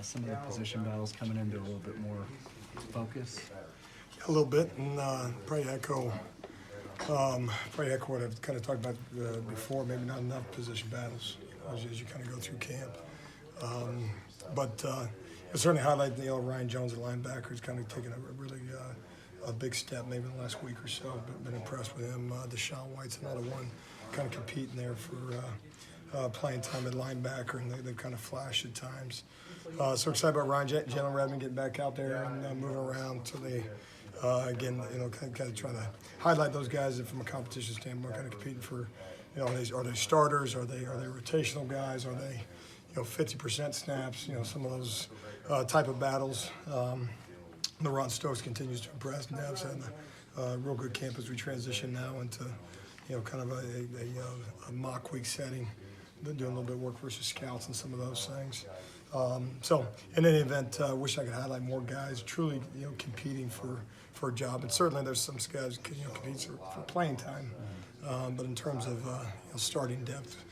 some of the position battles coming into a little bit more focus? A little bit, and probably echo what I've kind of talked about before. Maybe not enough position battles, as you kind of go through camp. But it certainly highlight Ryan Jones, the linebacker, has kind of taken a really a big step maybe in the last week or so. Been impressed with him. Deshaun White's another one, kind of competing there for playing time at linebacker, and they've kind of flashed at times. So excited about Ryan, Jalen Redmond getting back out there and moving around. So they, again, kind of trying to highlight those guys that from a competition standpoint, kind of competing for, are they starters? Are they rotational guys? Are they, 50% snaps? Some of those type of battles. Ron Stokes continues to impress. Nev's had a real good camp as we transition now into, kind of a mock week setting. Been doing a little bit of work versus scouts and some of those things. So in any event, wish I could highlight more guys truly, competing for a job. And certainly there's some guys, compete for playing time. But in terms of starting depth,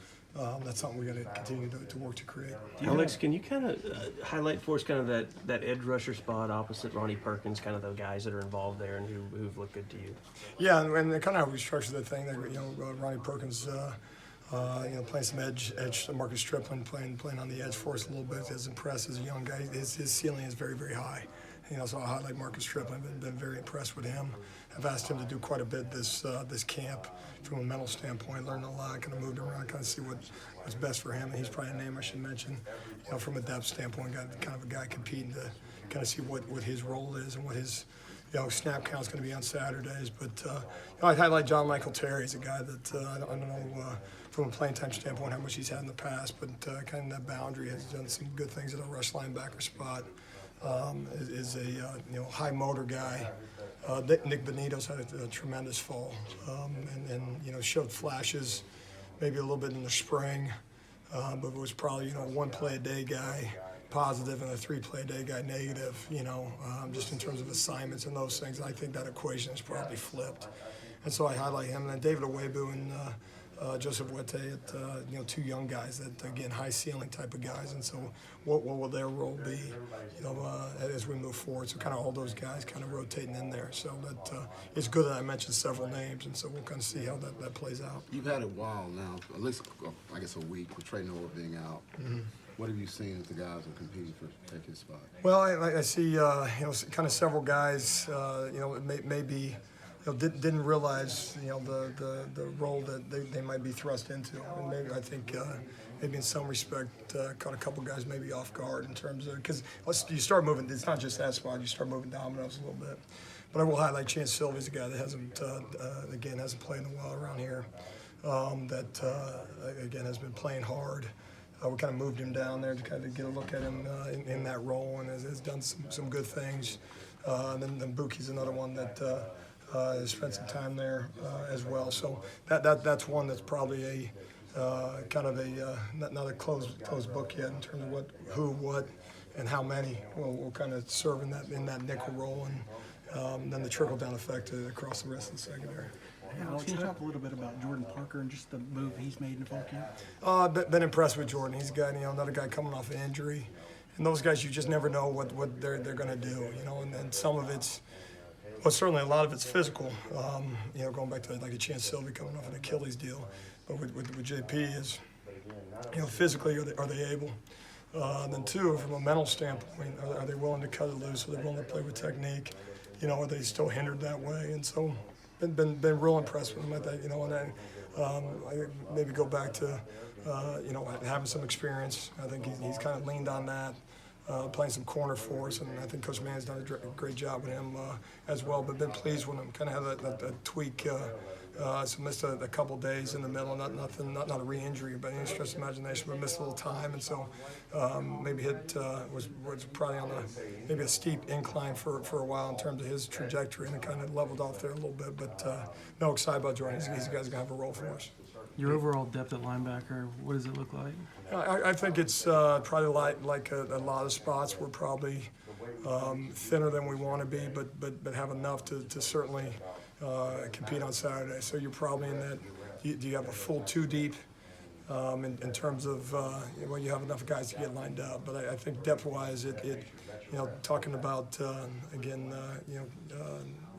that's something we're going to continue to work to create. Alex, can you kind of highlight for us kind of that edge rusher spot opposite Ronnie Perkins, kind of the guys that are involved there and who've looked good to you? Yeah, and kind of how we structured that thing. Ronnie Perkins, playing some edge. Marcus Stripling playing on the edge for us a little bit. As impressed as a young guy, his ceiling is very, very high. So I highlight Marcus Stripling. Been very impressed with him. I've asked him to do quite a bit this camp from a mental standpoint. Learned a lot. Kind of moved around, kind of see what's best for him. And he's probably a name I should mention. From a depth standpoint, got kind of a guy competing to kind of see what his role is and what his snap count's going to be on Saturdays. But I highlight John Michael Terry as a guy that I don't know from a playing time standpoint how much he's had in the past, but kind of that boundary has done some good things at a rush linebacker spot. Is a high motor guy. Nick Benito's had a tremendous fall, and showed flashes, maybe a little bit in the spring, but was probably one play a day guy positive and a 3 play a day guy negative. Just in terms of assignments and those things. I think that equation is probably flipped, and so I highlight him. And then David Awebu and Joseph Wete at 2 young guys that again high ceiling type of guys, and so what will their role be as we move forward? So kind of all those guys kind of rotating in there. So that it's good that I mentioned several names, and so we'll kind of see how that plays out. You've had a while now, at least I guess a week with Trey Noah being out. Mm-hmm. What have you seen as the guys are competing for take his spot? Well, I see kind of several guys maybe. Didn't realize the role that they might be thrust into, and maybe I think maybe in some respect caught a couple guys maybe off guard in terms of because you start moving. It's not just that spot; you start moving dominoes a little bit. But I will highlight Chance Sylvie's a guy that hasn't played in a while around here. Again has been playing hard. We kind of moved him down there to kind of get a look at him in that role, and has done some good things. And then Buki's another one that. Spent some time there as well, so that's one that's probably a kind of not a closed book yet in terms of what, and how many will kind of serve in that nickel role, and then the trickle down effect across the rest of the secondary. Alex, can you talk a little bit about Jordan Parker and just the move he's made in fall camp? Been impressed with Jordan. He's got another guy coming off an injury, and those guys you just never know what they're going to do, and some of it's. Well, certainly a lot of it's physical, going back to like a Chance Sylvie coming off an Achilles deal. But with JP is, physically, are they able? And then 2, from a mental standpoint, are they willing to cut it loose? Are they willing to play with technique? Are they still hindered that way? And so, been real impressed with him at that. I maybe go back to, having some experience. I think he's kind of leaned on that. Playing some corner for us, and I think Coach Mann's done a great job with him as well. But been pleased with him. Kind of had that tweak. So missed a couple days in the middle. Not a re-injury, but any stretch of imagination. But missed a little time, and so maybe was probably on maybe a steep incline for a while in terms of his trajectory, and it kind of leveled off there a little bit. But no, excited about Jordan. He's a guy's gonna have a role for us. Your overall depth at linebacker, what does it look like? I think it's probably like a lot of spots. We're probably thinner than we want to be, but have enough to certainly compete on Saturday. So you're probably in that. Do you have a full 2 deep? in terms of when you have enough guys to get lined up. But I think depth-wise, talking about again,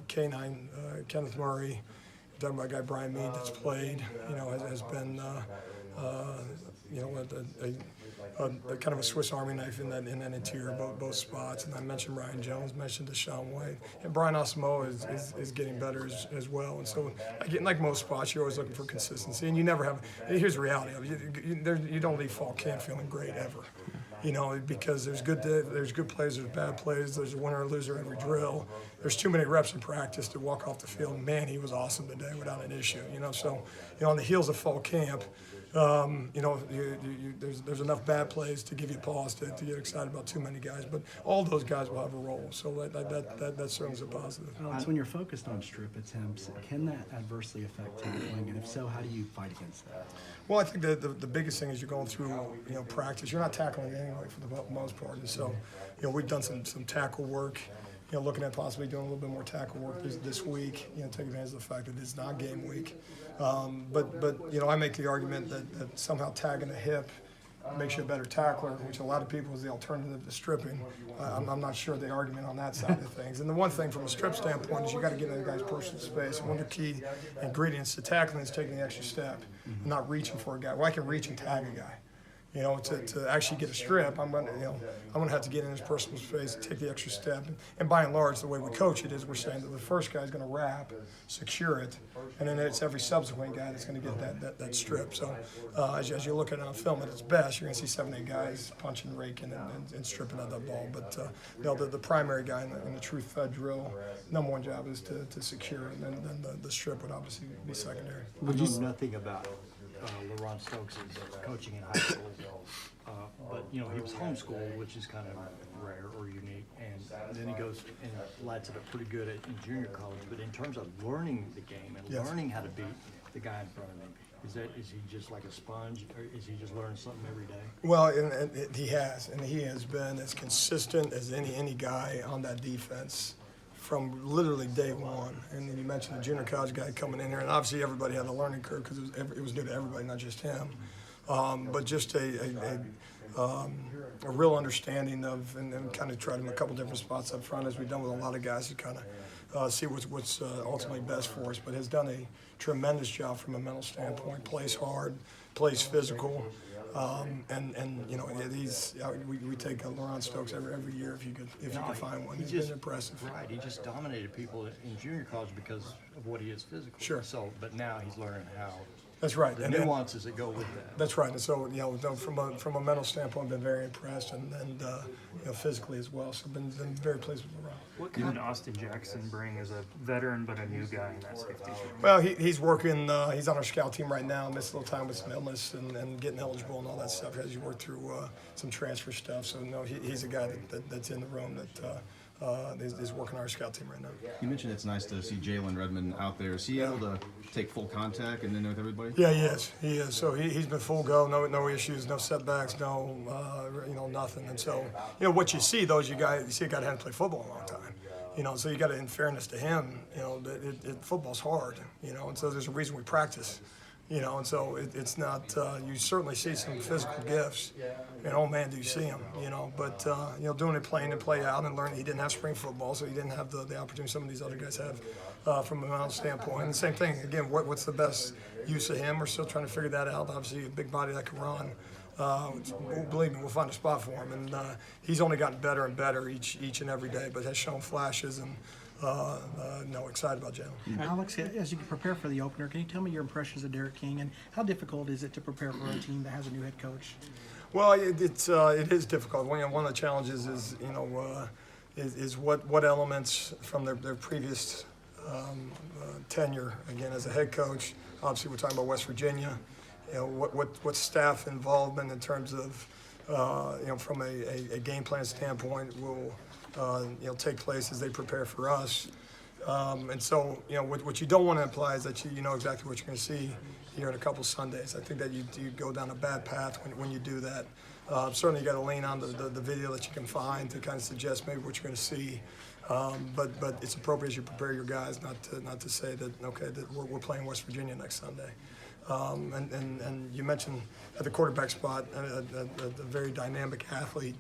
K9, Kenneth Murray, talking about a guy Brian Mead that's played, has been a kind of a Swiss Army knife in that interior, both spots. And I mentioned Ryan Jones, mentioned Deshaun White, and Brian Osmo is getting better as well. And so, again, like most spots, you're always looking for consistency, and you never have. Here's the reality of it: you don't leave fall camp feeling great ever. Because there's good plays, there's bad plays, there's a winner or loser every drill. There's too many reps in practice to walk off the field. Man, he was awesome today without an issue. So, on the heels of fall camp, there's enough bad plays to give you pause to get excited about too many guys. But all those guys will have a role, so that certainly is a positive. Alex, when you're focused on strip attempts, can that adversely affect tackling? And if so, how do you fight against that? Well, I think the biggest thing is you're going through practice. You're not tackling anyway for the most part, and so we've done some tackle work. Looking at possibly doing a little bit more tackle work this week. Take advantage of the fact that it's not game week. But I make the argument that somehow tagging a hip makes you a better tackler, which a lot of people is the alternative to stripping. I'm not sure the argument on that side of things. And the one thing from a strip standpoint is you got to get in the guy's personal space. And one of the key ingredients to tackling is taking the extra step, not reaching for a guy. Well, I can reach and tag a guy. To actually get a strip, I'm gonna have to get in his personal space and take the extra step. And by and large, the way we coach it is we're saying that the first guy is going to wrap, secure it, and then it's every subsequent guy that's going to get that strip. So as you look at it on film at its best, you're going to see 7, 8 guys punching, raking, and stripping at that ball. But the primary guy in the true Fed drill, number one job is to secure it, and then the strip would obviously be secondary. We know nothing about LaRon Stokes' coaching in high school, but he was homeschooled, which is kind of rare or unique, and then he goes and lights it up pretty good in junior college. But in terms of learning the game and learning how to beat the guy in front of him, is he just like a sponge, or is he just learning something every day? Well, and he has been as consistent as any guy on that defense from literally day one. And then you mentioned the junior college guy coming in here, and obviously everybody had a learning curve because it was new to everybody, not just him. But just a real understanding of, and then kind of tried him a couple different spots up front, as we've done with a lot of guys to kind of see what's ultimately best for us. But has done a tremendous job from a mental standpoint. Plays hard, plays physical. We take LaRon Stokes every year if you can find one. He's been impressive. Right, he just dominated people in junior college because of what he is physically. Sure. So, but now he's learning how. That's right. The nuances that go with that. That's right. And so, from a mental standpoint, I've been very impressed, and physically as well. So, been very pleased with LaRon. What can Austin Jackson bring as a veteran but a new guy in that safety? Well, he's working. He's on our scout team right now. Missed a little time with some illness and getting eligible and all that stuff as you work through some transfer stuff. So, no, he's a guy that's in the room that is working our scout team right now. You mentioned it's nice to see Jalen Redmond out there. Is he able to take full contact and then with everybody? Yeah, he is. So he's been full go, no issues, no setbacks, no nothing. And so what you see though is you see a guy that hasn't played football in a long time. So you got to, in fairness to him, football's hard. And so there's a reason we practice. And so it's not, you certainly see some physical gifts, and oh man, do you see them, but, doing it playing and play out and learning. He didn't have spring football, so he didn't have the opportunity some of these other guys have from a mental standpoint. And the same thing, again, what's the best use of him? We're still trying to figure that out. Obviously, a big body that can run. Believe me, we'll find a spot for him. And he's only gotten better and better each and every day, but has shown flashes and, excited about Jalen. Alex, as you prepare for the opener, can you tell me your impressions of Derek King, and how difficult is it to prepare for a team that has a new head coach? Well, it is difficult. One of the challenges is what elements from their previous tenure, again, as a head coach. Obviously, we're talking about West Virginia. What staff involvement in terms of from a game plan standpoint will take place as they prepare for us. And so, what you don't want to imply is that you know exactly what you're going to see here in a couple Sundays. I think that you go down a bad path when you do that. Certainly, you got to lean on the video that you can find to kind of suggest maybe what you're going to see. But it's appropriate as you prepare your guys not to say that that we're playing West Virginia next Sunday. And you mentioned at the quarterback spot a very dynamic athlete.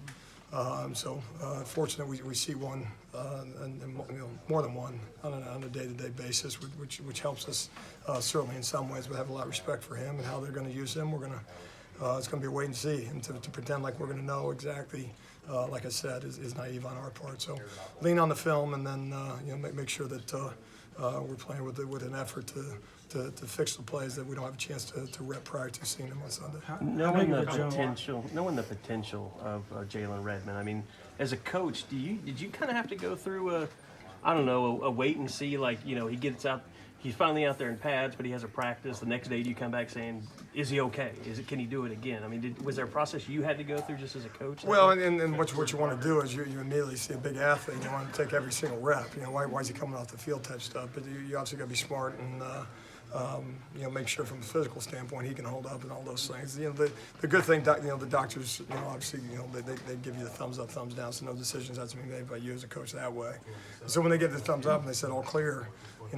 Fortunate we see one, and more than one on a day-to-day basis, which helps us certainly in some ways. We have a lot of respect for him and how they're going to use him. It's going to be a wait and see, and to pretend like we're going to know exactly, like I said, is naive on our part. So lean on the film, and then make sure that we're playing with an effort to fix the plays that we don't have a chance to rep prior to seeing them on Sunday. Knowing the potential of Jalen Redmond, I mean, as a coach, did you kind of have to go through a wait and see, like, he gets out, he's finally out there in pads, but he has a practice. The next day, do you come back saying, is he okay? Can he do it again? I mean, was there a process you had to go through just as a coach? Well, and what you want to do is you immediately see a big athlete, you want to take every single rep. Why is he coming off the field type stuff? But you obviously got to be smart and make sure from a physical standpoint he can hold up and all those things. The good thing, the doctors, obviously, they give you the thumbs up, thumbs down, so no decisions have to be made by you as a coach that way. So when they give the thumbs up and they said all clear,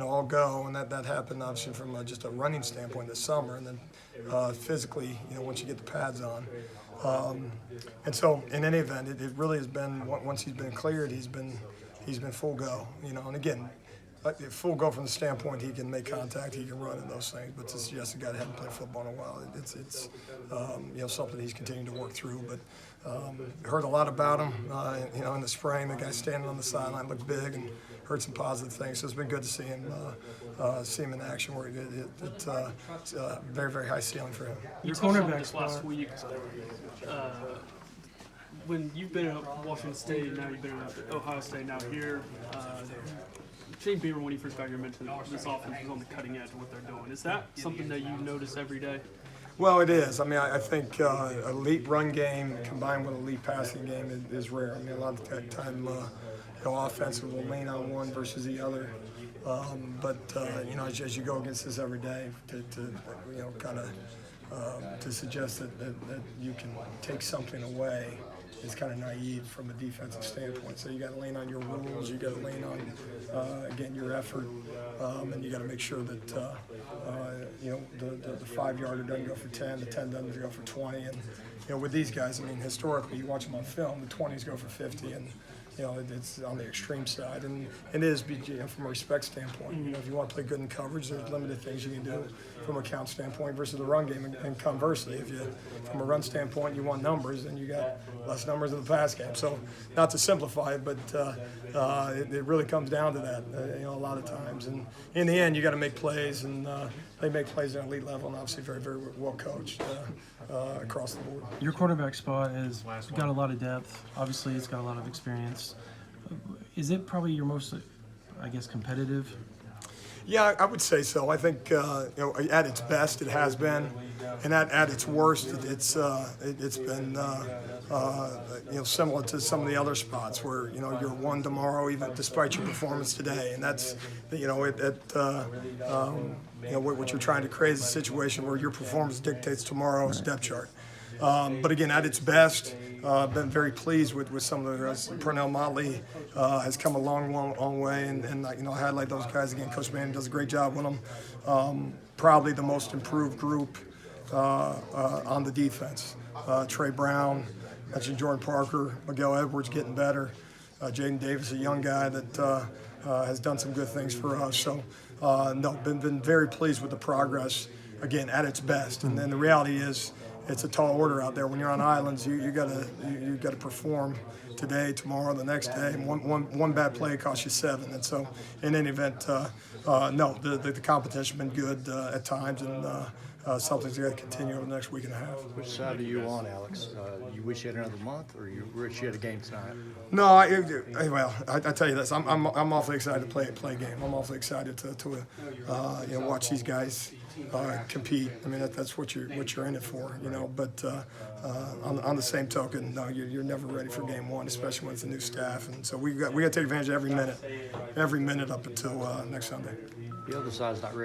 all go, and that happened obviously from just a running standpoint this summer, and then physically, once you get the pads on. And so in any event, it really has been, once he's been cleared, he's been full go, and again, full go from the standpoint he can make contact, he can run and those things, but to suggest a guy that hasn't played football in a while, it's something he's continuing to work through. But heard a lot about him, in the spring. The guy standing on the sideline looked big, and heard some positive things. So it's been good to see him in action. Where it's very, very high ceiling for him. You touched on this last week. When you've been at Washington State, now you've been at Ohio State, now here. Shane Beamer, when he first got here, mentioned this offense was on the cutting edge of what they're doing. Is that something that you notice every day? Well, it is. I mean, I think elite run game combined with elite passing game is rare. I mean, a lot of the time, offensive will lean on one versus the other. As you go against this every day, to suggest that you can take something away is kind of naive from a defensive standpoint. So you got to lean on your rules. You got to lean on again your effort, and you got to make sure that the 5-yarder doesn't go for 10, the 10 doesn't go for 20, and with these guys, I mean, historically, you watch them on film, the 20s go for 50, and it's on the extreme side, and it is from a respect standpoint. If you want to play good in coverage, there's limited things you can do from a count standpoint versus the run game, and conversely, if you, from a run standpoint, you want numbers, then you got less numbers in the pass game. So, not to simplify it, but it really comes down to that, a lot of times. And in the end, you got to make plays, and they make plays at an elite level, and obviously very, very well coached across the board. Your quarterback spot has got a lot of depth. Obviously, it's got a lot of experience. Is it probably your most, competitive? Yeah, I would say so. I think at its best, it has been, and at its worst, it's been similar to some of the other spots where you're won tomorrow, even despite your performance today, and that's what you're trying to create is a situation where your performance dictates tomorrow's depth chart. But again, at its best, been very pleased with some of the guys. Pernell Motley has come a long way, and I highlight those guys again. Coach Manning does a great job with them. Probably the most improved group on the defense. Trey Brown, mentioned Jordan Parker, Miguel Edwards getting better. Jaden Davis, a young guy that has done some good things for us. So, been very pleased with the progress. Again, at its best, and then the reality is, it's a tall order out there. When you're on islands, you gotta perform today, tomorrow, the next day. And one bad play costs you 7. And so, in any event, the competition's been good at times, and something's got to continue over the next week and a half. Which side are you on, Alex? You wish you had another month, or you wish you had a game tonight? No, I tell you this. I'm awfully excited to play a game. I'm awfully excited to watch these guys compete. I mean, that's what you're in it for, But on the same token, no, you're never ready for game one, especially when it's a new staff. And so we got to take advantage of every minute up until next Sunday. The other side's not ready.